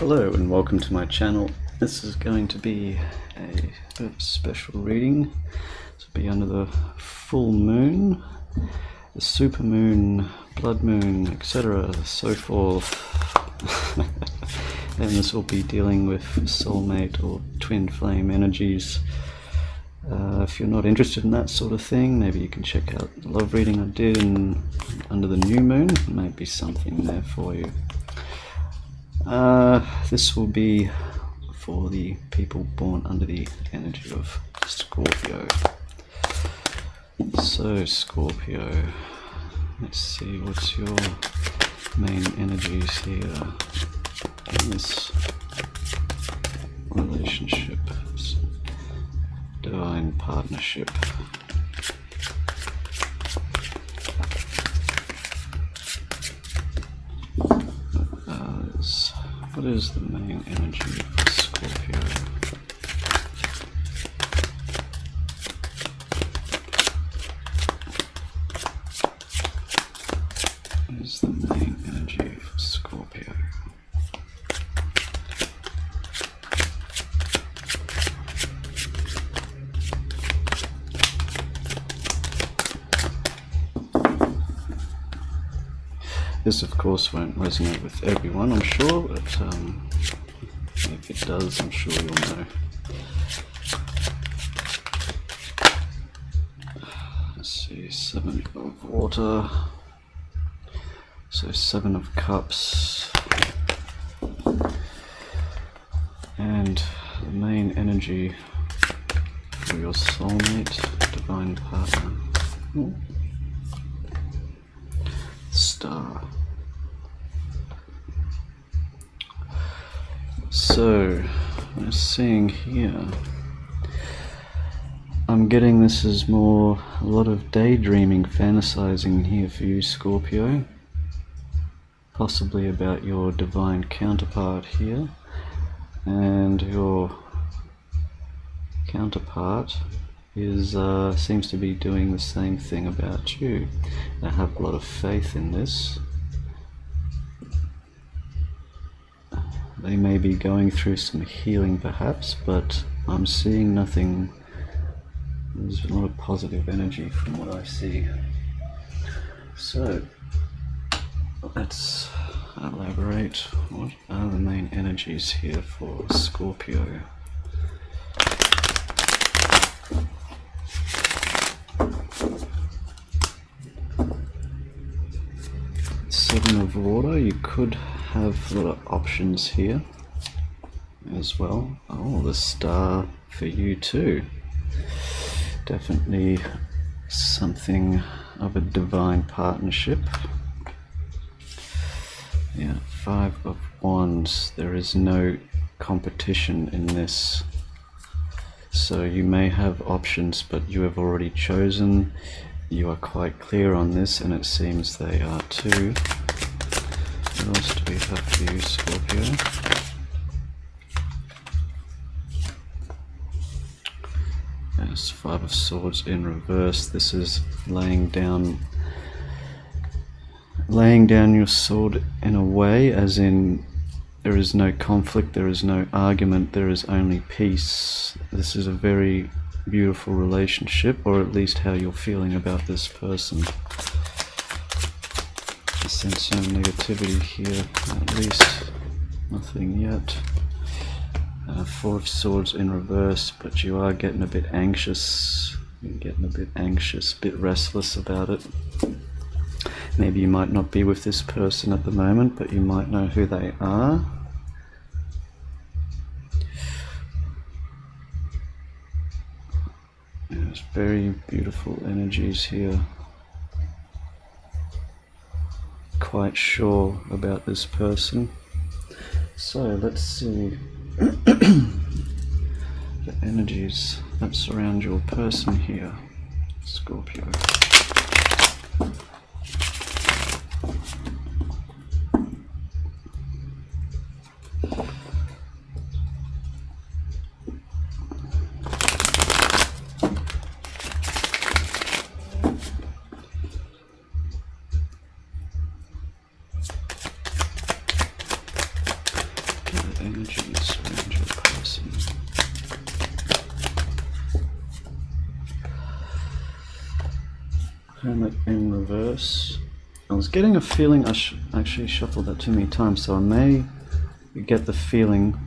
Hello and welcome to my channel. This is going to be a bit of a special reading. This will be under the full moon, the super moon, blood moon, etc. so forth. And this will be dealing with soulmate or twin flame energies. If you're not interested in that sort of thing, maybe you can check out the love reading I did under the new moon. There may be something there for you. This will be for the people born under the energy of Scorpio. So Scorpio, let's see what's your main energies here in this relationship, this divine partnership. What is the main energy for Scorpio? What is the main energy for Scorpio? This, of course, won't resonate with everyone, I'm sure, but if it does, I'm sure you'll know. Let's see, 7 of water, so 7 of cups, and the main energy for your soulmate, divine partner. Star. So, I'm seeing here, I'm getting this as more a lot of daydreaming, fantasizing here for you, Scorpio. Possibly about your divine counterpart here, and your counterpart is seems to be doing the same thing about you. They have a lot of faith in this. They may be going through some healing perhaps, but I'm seeing nothing. There's a lot of positive energy from what I see. So let's elaborate. What are the main energies here for Scorpio? Seven of water, you could have a lot of options here as well. Oh, the star for you too. Definitely something of a divine partnership. Yeah, 5 of wands, there is no competition in this. So you may have options, but you have already chosen. You are quite clear on this, and it seems they are too. What else do we have for you, Scorpio? Yes, 5 of swords in reverse. This is laying down your sword in a way, as in there is no conflict, there is no argument, there is only peace. This is a very beautiful relationship, or at least how you're feeling about this person. I sense no negativity here, at least nothing yet. 4 of swords in reverse, but you are getting a bit anxious. You're getting a bit anxious, a bit restless about it. Maybe you might not be with this person at the moment, but you might know who they are. There's very beautiful energies here. Quite sure about this person. So let's see the energies that surround your person here, Scorpio. Hermit in reverse. I was getting a feeling I actually shuffled that too many times, so I may get the feeling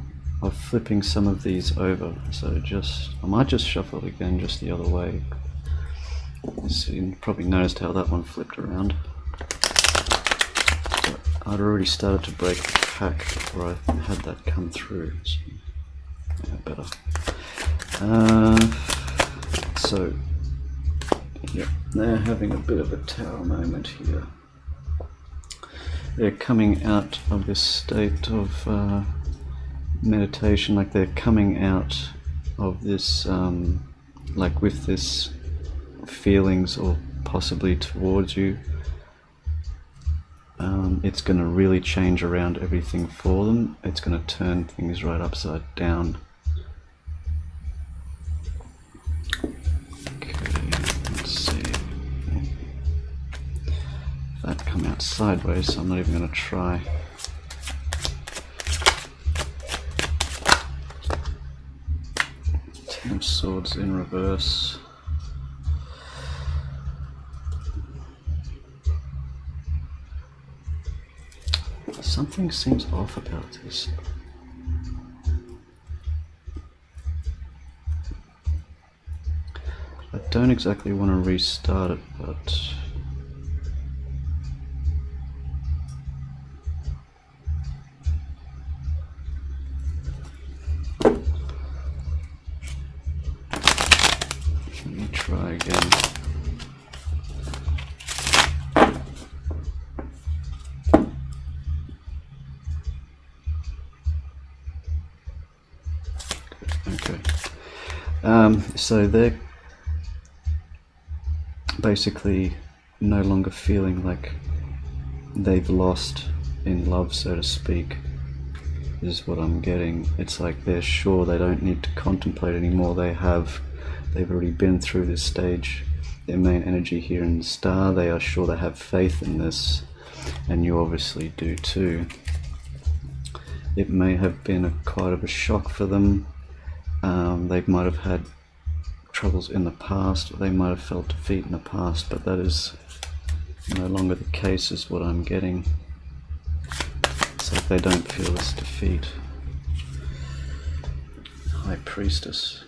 of flipping some of these over. So I might just shuffle it again just the other way. So you probably noticed how that one flipped around. So I'd already started to break the pack before I had that come through. So, yeah, better. So, yeah, they're having a bit of a tower moment here. They're coming out of this state of meditation, like they're coming out of this, like with this feelings or possibly towards you. It's going to really change around everything for them. It's going to turn things right upside down. Okay, let's see. That come out sideways, so I'm not even going to try. Ten of Swords in reverse. Something seems off about this. I don't exactly want to restart it, but let me try again. Okay. So they're basically no longer feeling like they've lost in love, so to speak, is what I'm getting. It's like they're sure they don't need to contemplate anymore. They've already been through this stage. Their main energy here in the star, they are sure they have faith in this, and you obviously do too. It may have been quite of a shock for them. They might have had troubles in the past, or they might have felt defeat in the past, but that is no longer the case, is what I'm getting. It's like they don't feel this defeat. High Priestess.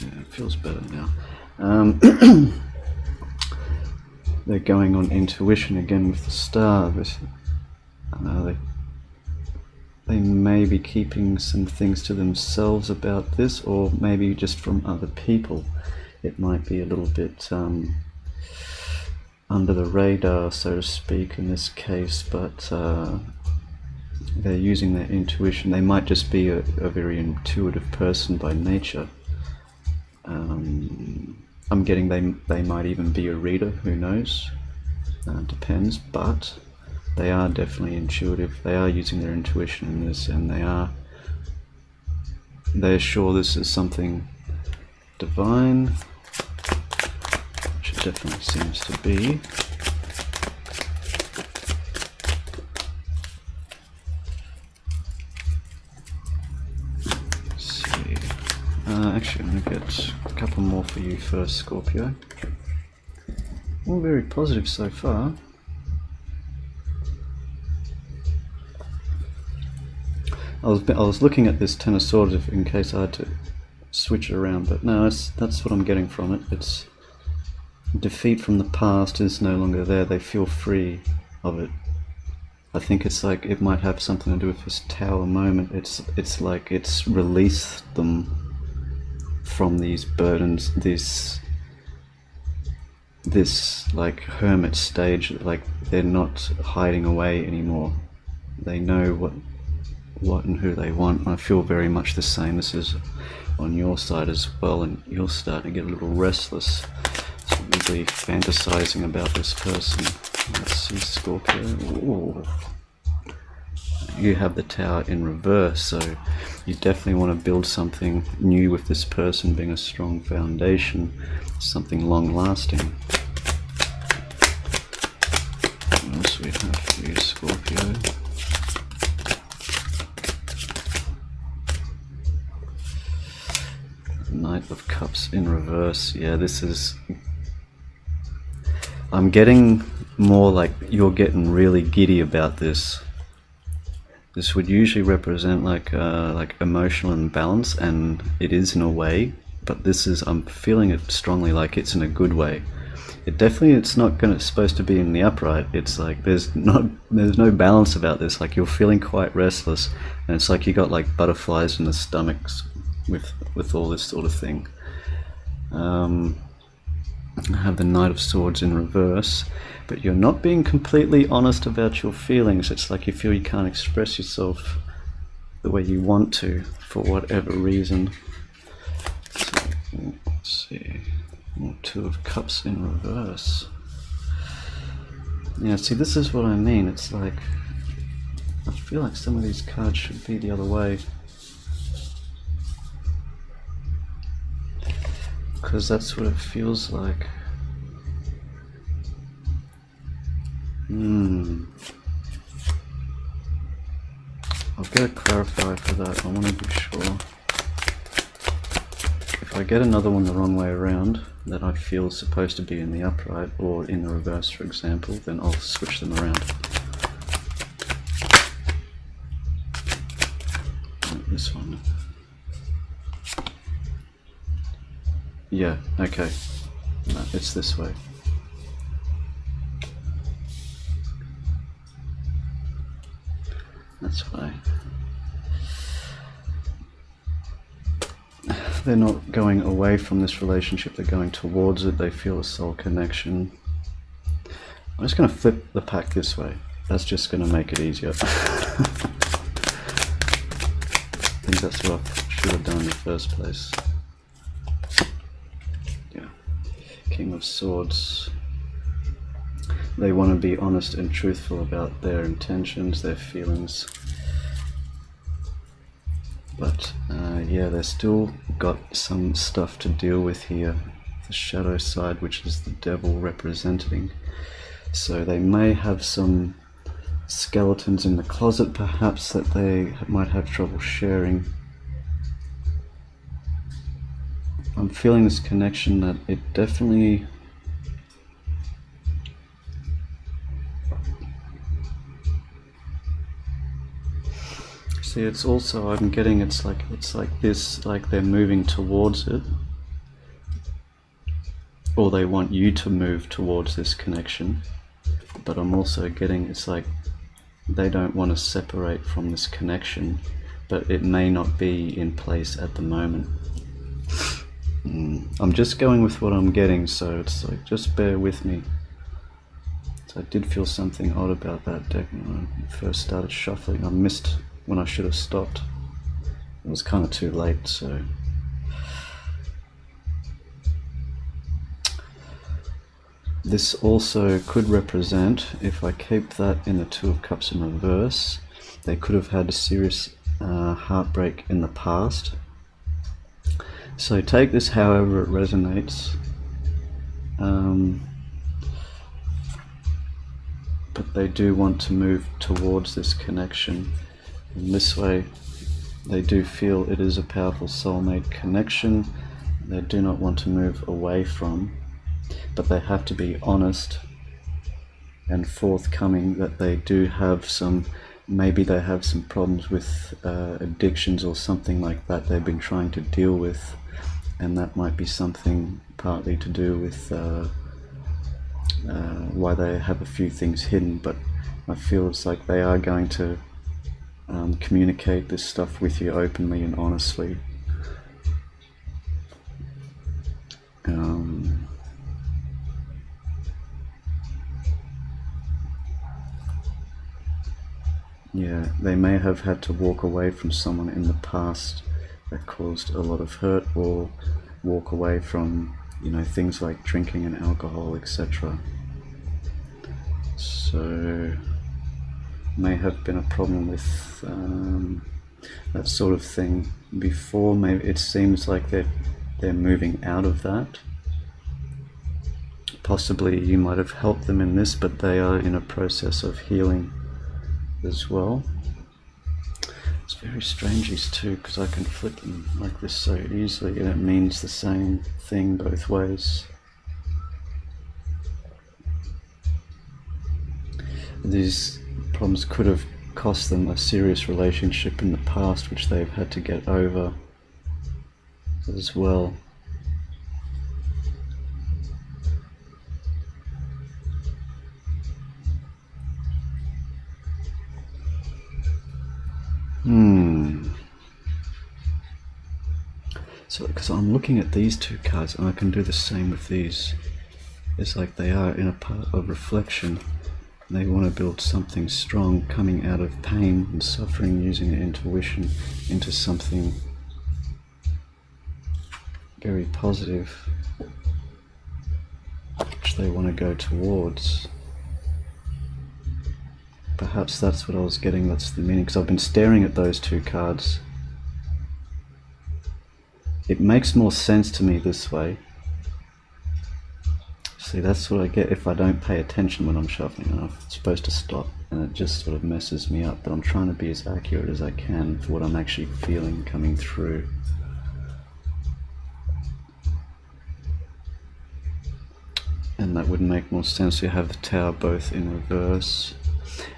Yeah, it feels better now. They're going on intuition again with the star. They may be keeping some things to themselves about this, or maybe just from other people. It might be a little bit under the radar, so to speak, in this case, but they're using their intuition. They might just be a very intuitive person by nature. I'm getting they might even be a reader, who knows, depends, but they are definitely intuitive. They are using their intuition in this, and they're sure this is something divine, which it definitely seems to be. Let's see. Actually, I'm going to get a couple more for you first, Scorpio. All very positive so far. I was looking at this Ten of Swords in case I had to switch it around, but no, that's what I'm getting from it. It's defeat from the past is no longer there. They feel free of it. I think it's like it might have something to do with this tower moment. It's like it's released them from these burdens, this like hermit stage. Like they're not hiding away anymore. They know what and who they want, and I feel very much the same. This is on your side as well, and you're starting to get a little restless, so really fantasizing about this person. Let's see, Scorpio. Ooh. You have the Tower in reverse, so you definitely want to build something new with this person being a strong foundation, something long lasting. What else we have for you, Scorpio? Knight of Cups in reverse. Yeah, this is I'm getting more like you're getting really giddy about this. This would usually represent like emotional imbalance, and it is in a way, but this is, I'm feeling it strongly like it's in a good way. It's not supposed to be in the upright. It's like there's no balance about this. Like you're feeling quite restless, and it's like you got like butterflies in the stomachs with all this sort of thing. I have the Knight of Swords in reverse, but you're not being completely honest about your feelings. It's like you feel you can't express yourself the way you want to for whatever reason. So, let's see. Two of Cups in reverse. Yeah, see, this is what I mean. It's like I feel like some of these cards should be the other way, because that's what it feels like. I've got to clarify for that. I want to be sure. If I get another one the wrong way around, that I feel is supposed to be in the upright or in the reverse, for example, then I'll switch them around. Like this one. Yeah, okay. No, it's this way. That's why. They're not going away from this relationship, they're going towards it. They feel a soul connection. I'm just going to flip the pack this way. That's just going to make it easier. I think that's what I should have done in the first place. Yeah. King of Swords. They want to be honest and truthful about their intentions, their feelings. But yeah, they've still got some stuff to deal with here. The shadow side, which is the devil representing. So they may have some skeletons in the closet, perhaps, that they might have trouble sharing. I'm feeling this connection that it definitely... See, it's also, I'm getting it's like this, like they're moving towards it, or they want you to move towards this connection. But I'm also getting it's like they don't want to separate from this connection, but it may not be in place at the moment. I'm just going with what I'm getting, so it's like just bear with me. So I did feel something odd about that deck when I first started shuffling. I missed when I should have stopped. It was kind of too late, so... This also could represent, if I keep that in the Two of Cups in reverse, they could have had a serious heartbreak in the past. So take this however it resonates. But they do want to move towards this connection. In this way, they do feel it is a powerful soulmate connection. They do not want to move away from, but they have to be honest and forthcoming that they do have some, maybe they have some problems with addictions or something like that they've been trying to deal with, and that might be something partly to do with why they have a few things hidden. But I feel it's like they are going to communicate this stuff with you openly and honestly. Yeah, they may have had to walk away from someone in the past that caused a lot of hurt, or walk away from, you know, things like drinking and alcohol, etc. So may have been a problem with that sort of thing before. Maybe it seems like they're moving out of that. Possibly you might have helped them in this, but they are in a process of healing as well. It's very strange, these two, because I can flip them like this so easily and it means the same thing both ways. these problems could have cost them a serious relationship in the past, which they've had to get over as well. So, because I'm looking at these two cards, and I can do the same with these. It's like they are in a part of reflection. They want to build something strong, coming out of pain and suffering, using their intuition into something very positive, which they want to go towards. Perhaps that's what I was getting, that's the meaning, because I've been staring at those two cards. It makes more sense to me this way. See, that's what I get if I don't pay attention when I'm shuffling, and I'm supposed to stop, and it just sort of messes me up, but I'm trying to be as accurate as I can for what I'm actually feeling coming through. And that would make more sense. You have the Tower both in reverse.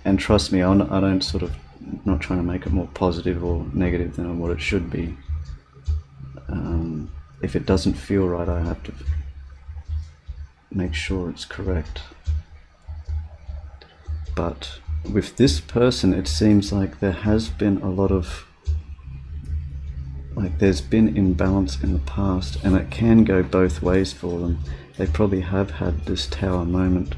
And trust me, I don't sort of, not trying to make it more positive or negative than what it should be. If it doesn't feel right, I have to make sure it's correct. But with this person, it seems like there has been a lot of, like there's been imbalance in the past, and it can go both ways for them. They probably have had this Tower moment,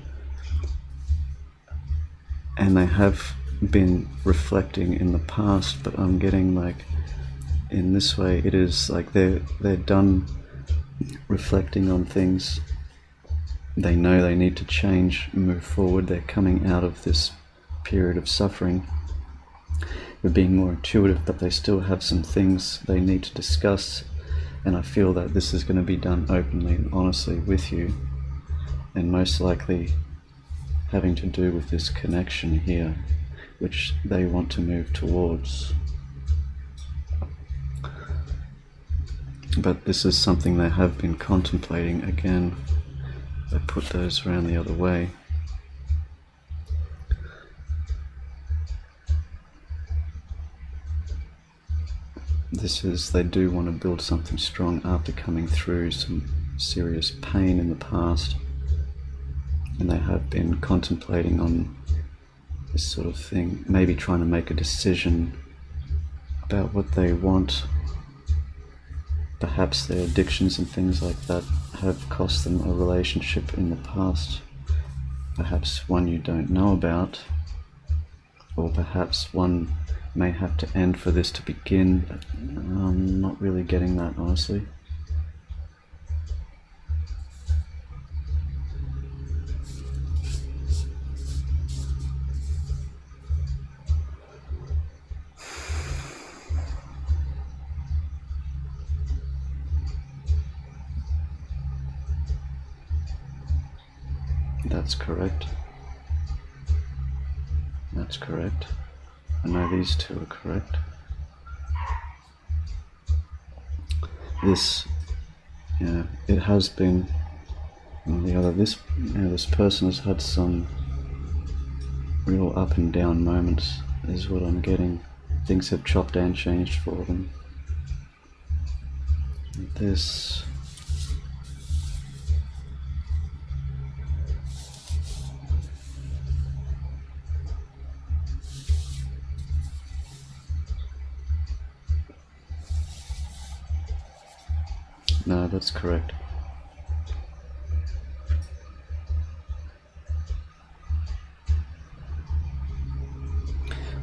and they have been reflecting in the past, but I'm getting like, in this way, it is like they're done reflecting on things. They know they need to change, move forward. They're coming out of this period of suffering. They're being more intuitive, but they still have some things they need to discuss, and I feel that this is going to be done openly and honestly with you, and most likely having to do with this connection here, which they want to move towards. But this is something they have been contemplating. Again, I put those around the other way. This is, they do want to build something strong after coming through some serious pain in the past, and they have been contemplating on this sort of thing, maybe trying to make a decision about what they want. Perhaps their addictions and things like that have cost them a relationship in the past, perhaps one you don't know about, or perhaps one may have to end for this to begin. I'm not really getting that, honestly. That's correct. That's correct. I know these two are correct. This, yeah, it has been, and the other, this person has had some real up and down moments, is what I'm getting. Things have chopped and changed for them. This, no, that's correct.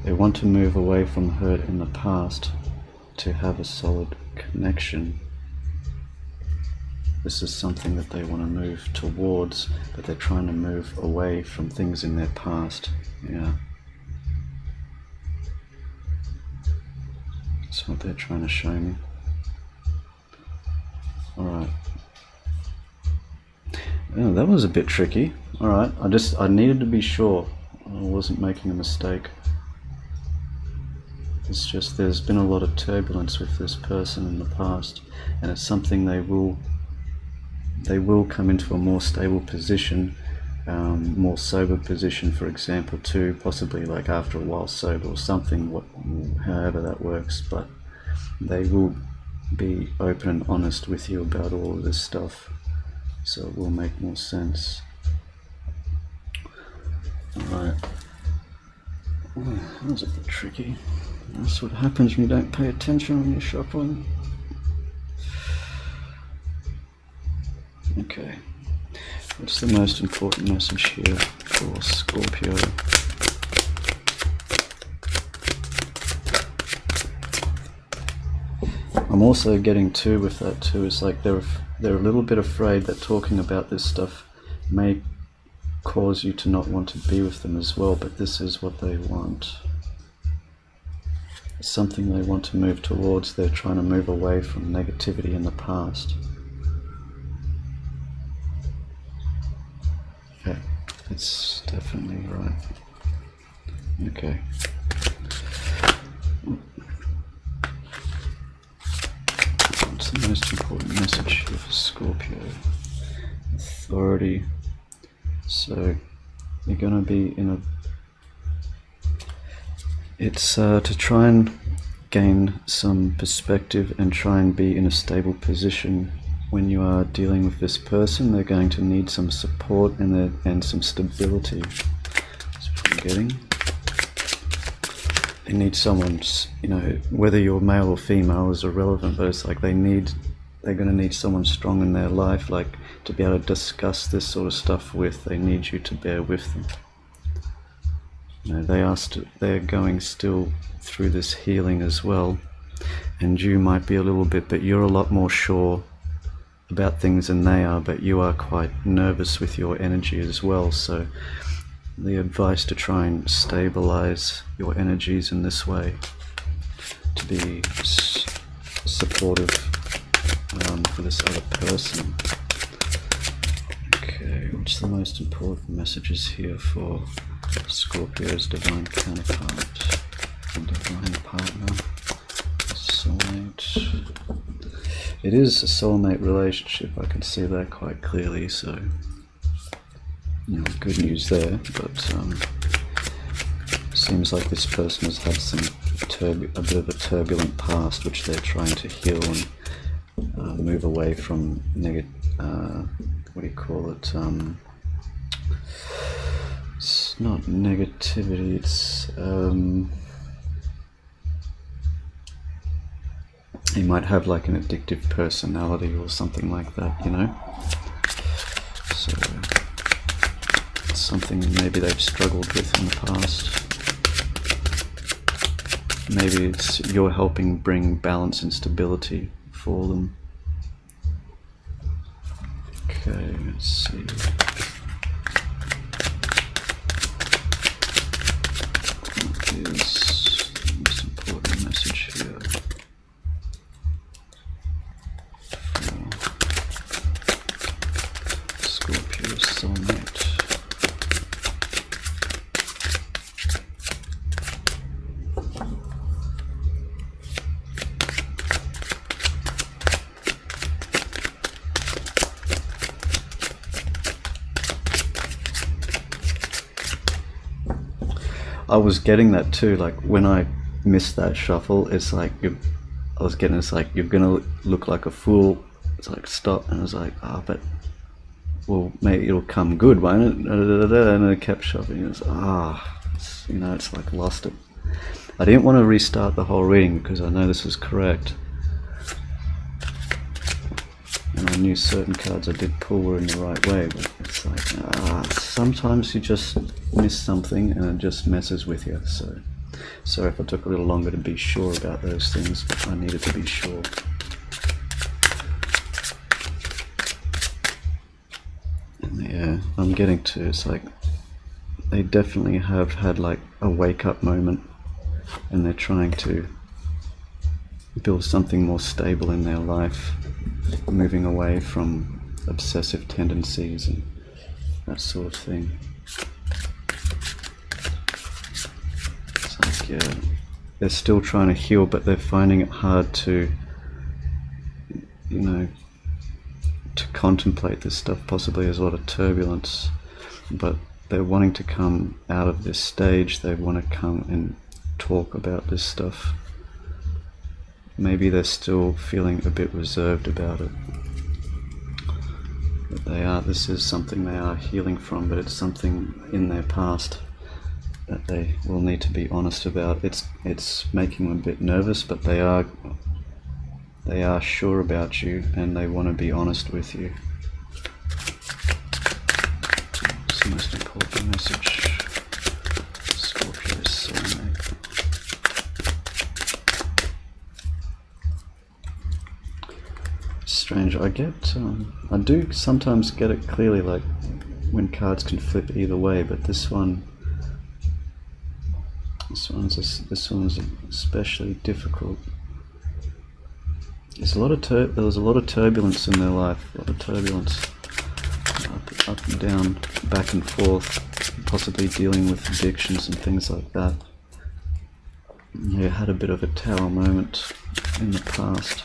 They want to move away from hurt in the past to have a solid connection. This is something that they want to move towards, but they're trying to move away from things in their past. Yeah. That's what they're trying to show me. Alright. Oh, that was a bit tricky. Alright, I needed to be sure I wasn't making a mistake. It's just there's been a lot of turbulence with this person in the past, and it's something they will come into a more stable position more sober position, for example, too, possibly like after a while sober or something, however that works, but they will be open and honest with you about all of this stuff, so it will make more sense. Alright. That was a bit tricky. That's what happens when you don't pay attention when you're shuffling. Okay. What's the most important message here for Scorpio? I'm also getting too with that too. It's like they're a little bit afraid that talking about this stuff may cause you to not want to be with them as well, but this is what they want. It's something they want to move towards. They're trying to move away from negativity in the past. Okay, it's definitely right. Okay. What's the most important message here for Scorpio? Authority. So you're going to be in a... It's to try and gain some perspective and try and be in a stable position when you are dealing with this person. They're going to need some support and some stability. That's what I'm getting. They need someone, you know, whether you're male or female is irrelevant, but it's like they're going to need someone strong in their life, like to be able to discuss this sort of stuff with. They need you to bear with them. You know, they're going still through this healing as well, and you might be a little bit, but you're a lot more sure about things than they are, but you are quite nervous with your energy as well. So the advice to try and stabilize your energies in this way, to be supportive for this other person. Okay, what's the most important messages here for Scorpio's divine counterpart and divine partner? Soulmate. It is a soulmate relationship, I can see that quite clearly, so you know, good news there, but seems like this person has had a bit of a turbulent past which they're trying to heal and move away from what do you call it? It's not negativity, it's you might have like an addictive personality or something like that, you know? So it's something maybe they've struggled with in the past. Maybe it's you're helping bring balance and stability for them. Okay, let's see. What is the most important message here? Scorpio soulmate. I was getting that too, like when I missed that shuffle, it's like I was getting, it's like you're gonna look like a fool. It's like stop, and I was like, but well, maybe it'll come good, won't it? And I kept shuffling. It's you know, it's like lost it. I didn't want to restart the whole reading because I know this is correct, and I knew certain cards I did pull were in the right way, but it's like sometimes you just miss something and it just messes with you. So sorry if I took a little longer to be sure about those things, but I needed to be sure. And yeah, I'm getting to, it's like they definitely have had like a wake-up moment, and they're trying to build something more stable in their life, moving away from obsessive tendencies and that sort of thing. It's like, yeah, they're still trying to heal, but they're finding it hard to, you know, to contemplate this stuff. Possibly there's a lot of turbulence. but they're wanting to come out of this stage. They want to come and talk about this stuff. Maybe they're still feeling a bit reserved about it. But this is something they are healing from, but it's something in their past that they will need to be honest about. It's making them a bit nervous, but they are sure about you, and they want to be honest with you. It's the most important message. Scorpio's soulmate. Strange. I do sometimes get it clearly, like when cards can flip either way, but this one's especially difficult. There was a lot of turbulence in their life, a lot of turbulence, up and down, back and forth, possibly dealing with addictions and things like that. They had a bit of a tower moment in the past,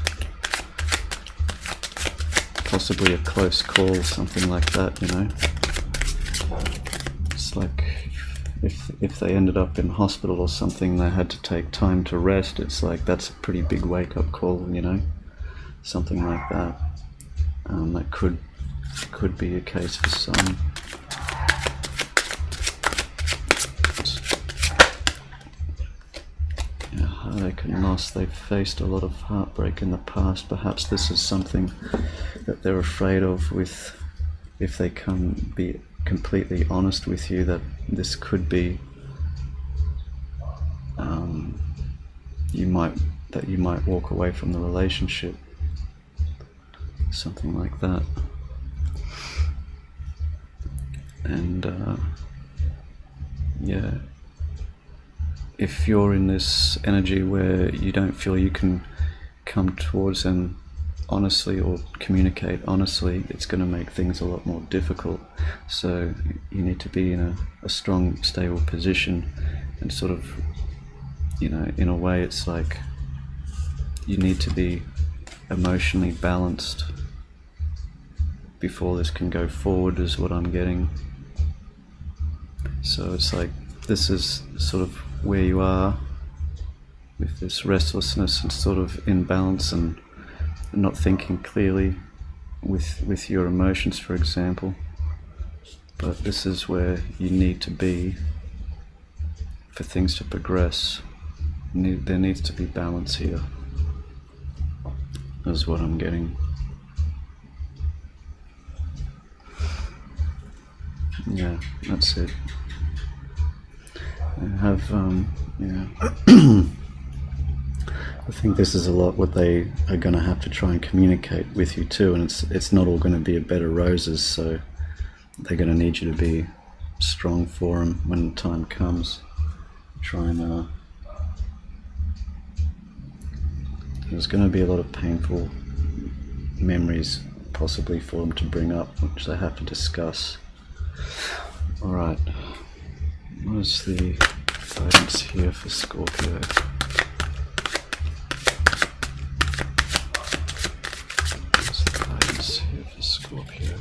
possibly a close call, something like that, you know. It's like if they ended up in hospital or something, they had to take time to rest. It's like that's a pretty big wake-up call, you know. Something like that. That could be a case for some. Yeah, heartache and loss. They've faced a lot of heartbreak in the past. Perhaps this is something that they're afraid of. If they can be completely honest with you, that this could be you might walk away from the relationship. Something like that. And yeah, if you're in this energy where you don't feel you can come towards them honestly or communicate honestly, it's going to make things a lot more difficult. So you need to be in a strong, stable position, and sort of, you know, in a way it's like you need to be emotionally balanced before this can go forward, is what I'm getting. So it's like this is sort of where you are with this restlessness and sort of imbalance and not thinking clearly with your emotions, for example. But this is where you need to be for things to progress. There needs to be balance here, is what I'm getting. Yeah, that's it. I have, yeah. I think this is a lot what they are going to have to try and communicate with you too, and it's not all going to be a bed of roses, so they're going to need you to be strong for them when the time comes. Try and, there's going to be a lot of painful memories possibly for them to bring up, which they have to discuss. Alright, what is the guidance here for Scorpio? What's the guidance here for Scorpio?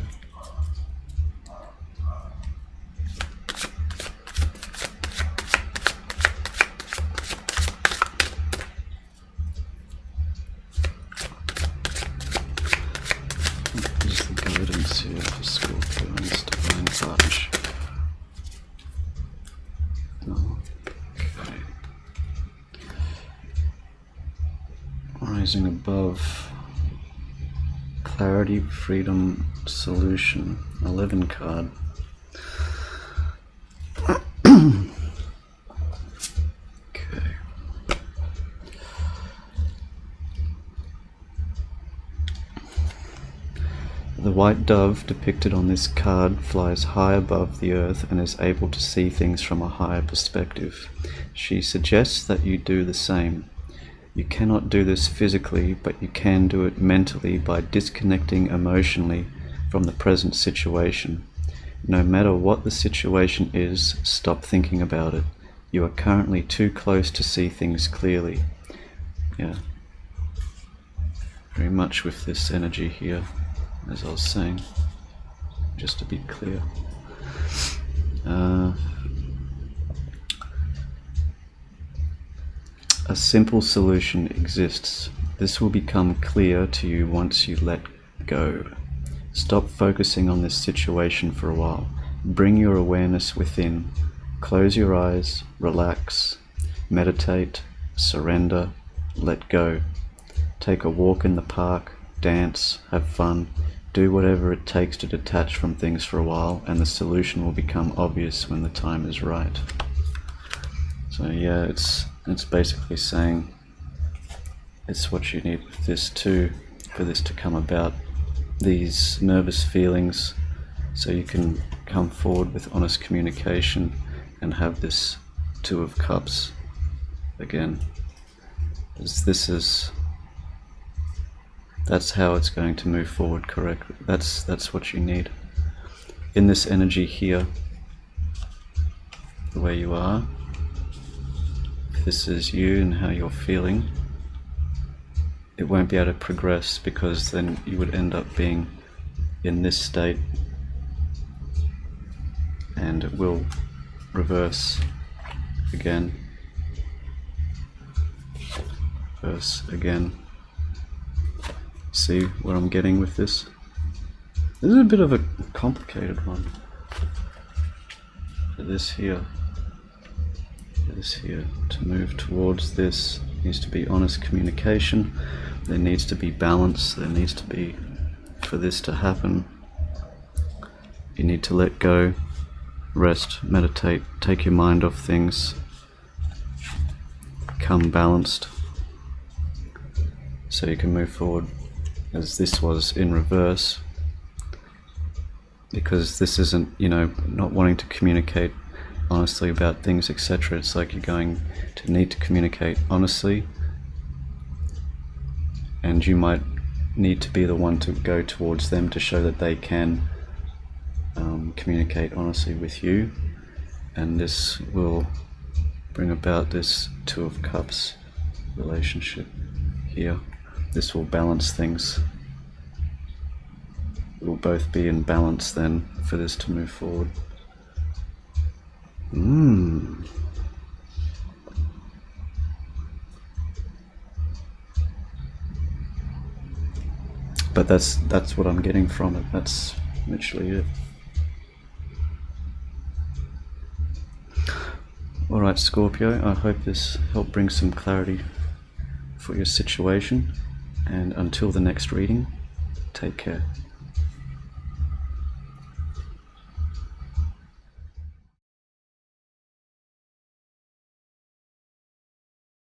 What is the guidance here for Scorpio and its divine partnership? Okay. Rising above. Clarity, freedom, solution. 11 card. Okay. The white dove depicted on this card flies high above the earth and is able to see things from a higher perspective. She suggests that you do the same. You cannot do this physically, but you can do it mentally by disconnecting emotionally from the present situation. No matter what the situation is, stop thinking about it. You are currently too close to see things clearly. Yeah. Very much with this energy here, as I was saying, just to be clear. A simple solution exists. This will become clear to you once you let go. Stop focusing on this situation for a while. Bring your awareness within. Close your eyes, relax, meditate, surrender, let go. Take a walk in the park, dance, have fun, do whatever it takes to detach from things for a while, and the solution will become obvious when the time is right. So yeah, it's basically saying it's what you need with this too, for this to come about, these nervous feelings, so you can come forward with honest communication and have this Two of Cups again. As that's how it's going to move forward correctly. That's what you need. In this energy here, the way you are, if this is you and how you're feeling, it won't be able to progress, because then you would end up being in this state, and it will reverse again, reverse again. See what I'm getting with this? This is a bit of a complicated one. For this here, to move towards this needs to be honest communication. There needs to be balance. There needs to be, for this to happen, you need to let go, rest, meditate, take your mind off things, become balanced, so you can move forward. As this was in reverse, because this isn't, not wanting to communicate honestly about things, etc. It's like you're going to need to communicate honestly, and you might need to be the one to go towards them to show that they can communicate honestly with you, and this will bring about this Two of Cups relationship here. This will balance things. It will both be in balance then for this to move forward. But that's what I'm getting from it. That's literally it. Alright, Scorpio, I hope this helped bring some clarity for your situation. And until the next reading, take care.